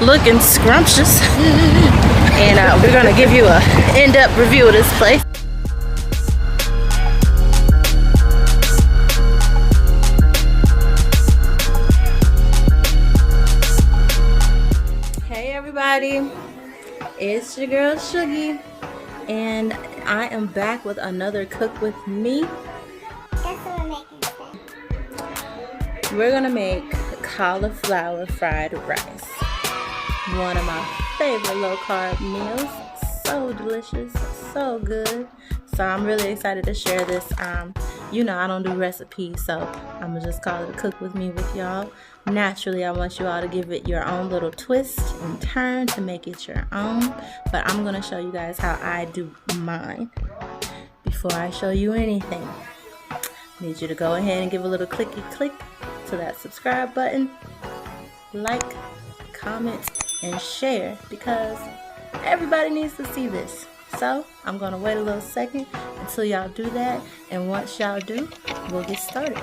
looking scrumptious. And we're gonna give you a in-depth review of this place. Hey everybody, it's your girl Shuggy, and I am back with another Cook With Me. We're gonna make cauliflower fried rice. One of my favorite low-carb meals. So delicious, so good. So I'm really excited to share this. You know I don't do recipes, so I'm gonna just call it a Cook With Me with y'all. Naturally, I want you all to give it your own little twist and turn to make it your own. But I'm gonna show you guys how I do mine. Before I show you anything, I need you to go ahead and give a little clicky click to that subscribe button, like, comment, and share, because everybody needs to see this. So I'm gonna wait a little second until y'all do that, and once y'all do, we'll get started.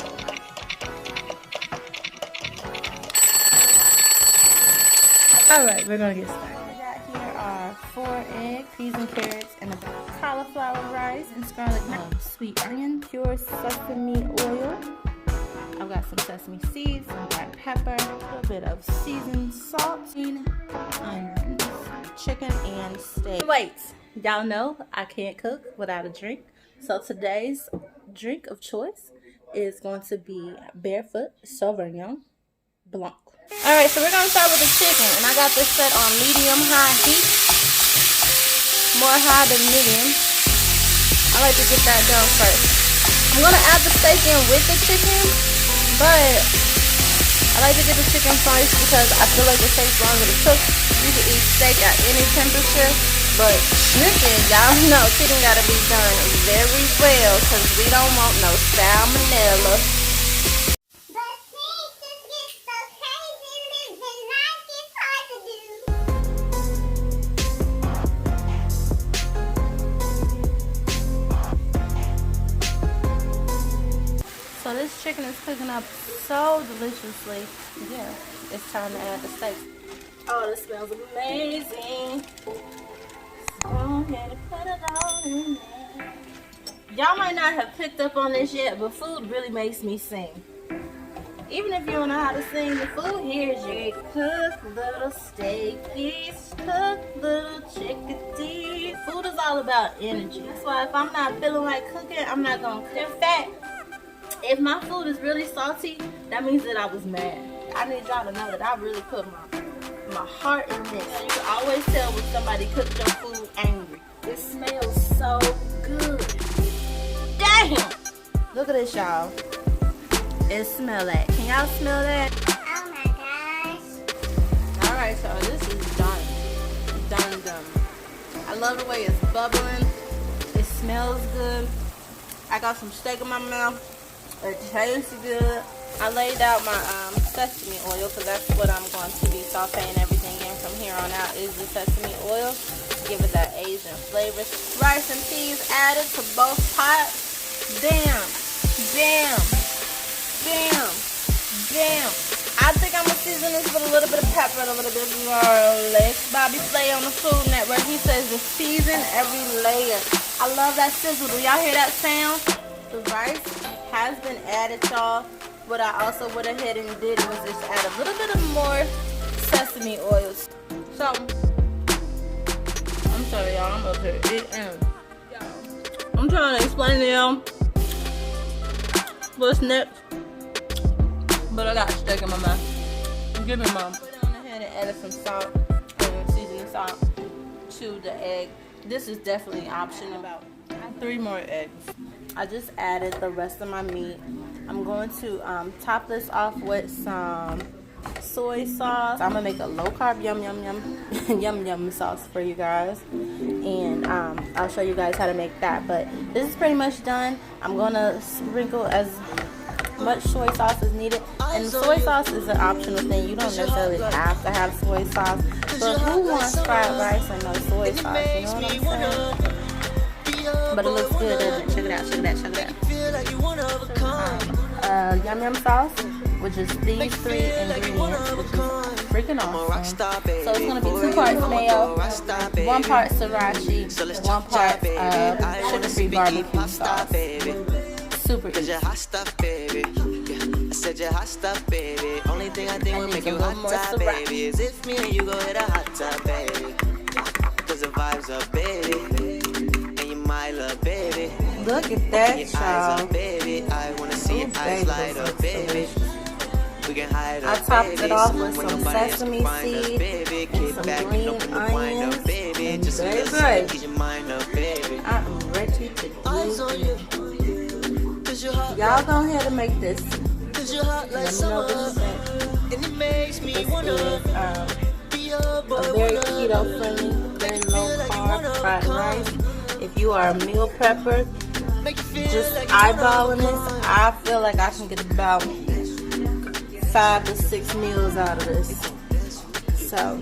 Alright, we're gonna get started. We got here are 4 eggs, peas and carrots, and a cauliflower rice, and scarlet sweet onion, pure sesame oil. I've got some sesame seeds, some black pepper, a little bit of seasoned salt, onions, chicken, and steak. Wait, y'all know I can't cook without a drink. So today's drink of choice is going to be Barefoot Sauvignon Blanc. Alright, so we're going to start with the chicken, and I got this set on medium-high heat. More high than medium. I like to get that done first. I'm going to add the steak in with the chicken, but I like to get the chicken first because I feel like it takes longer to cook. You can eat steak at any temperature, but chicken, y'all know, chicken got to be done very well because we don't want no salmonella. So this chicken is cooking up so deliciously. Yeah, it's time to add the steak. Oh, this smells amazing. Go ahead and put it all in there. Y'all might not have picked up on this yet, but food really makes me sing. Even if you don't know how to sing, the food here is you cook little steakies, cook little chickadees. Food is all about energy. That's why if I'm not feeling like cooking, I'm not gonna cook. In fact, if my food is really salty, that means that I was mad. I need y'all to know that I really put my heart in this. You can always tell when somebody cooked your food angry. It smells so good. Damn! Look at this, y'all. It smells that. Can y'all smell that? Oh my gosh. Alright, so this is done. Done. I love the way it's bubbling. It smells good. I got some steak in my mouth. It tastes good. I laid out my sesame oil because that's what I'm going to be sauteing everything in from here on out is the sesame oil. Give it that Asian flavor. Rice and peas added to both pots. Bam. I think I'm going to season this with a little bit of pepper and a little bit of garlic. Bobby Flay on the Food Network, he says to season every layer. I love that sizzle. Do y'all hear that sound? The rice has been added, y'all. What I also went ahead and did was just add a little bit of more sesame oils. So, I'm sorry, y'all. I'm up here eating. I'm trying to explain to y'all what's next, but I got steak in my mouth. Give me mom. Went on ahead and added some salt and seasoning salt to the egg. This is definitely optional. About 3 more eggs. I just added the rest of my meat. I'm going to top this off with some soy sauce. I'm gonna make a low carb yum sauce for you guys, and I'll show you guys how to make that. But this is pretty much done. I'm gonna sprinkle as much soy sauce as needed, and soy sauce is an optional thing. You don't necessarily have to have soy sauce, but who wants fried rice and no soy sauce? You know what I'm saying? But it looks good, doesn't it? Check it out. Yum sauce. with just these 3 ingredients, which is freaking awesome. So it's gonna be 2 parts mayo, 1 part sriracha, 1 part sugar-free barbecue sauce. Super easy. I said you're hot stuff, baby. Only thing I think will make you hot top, baby, is if me and you go hit a hot tub, baby. Cause the vibes up, baby. And you my love, baby. Look at that, y'all. Baby, I wanna see your eyes light up, baby. We can hide up, I topped it off with some sesame seed and some green onions. Baby, just very good. good. Your mind up, baby. I'm ready to do this. Y'all go ahead and make this. Let me know what you think. And it makes me This is a very keto friendly, very low carb fried rice. If you are a meal prepper, just eyeballing this, I feel like I can get about 5 to 6 meals out of this. So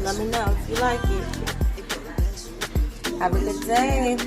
let me know if you like it. Have a good day.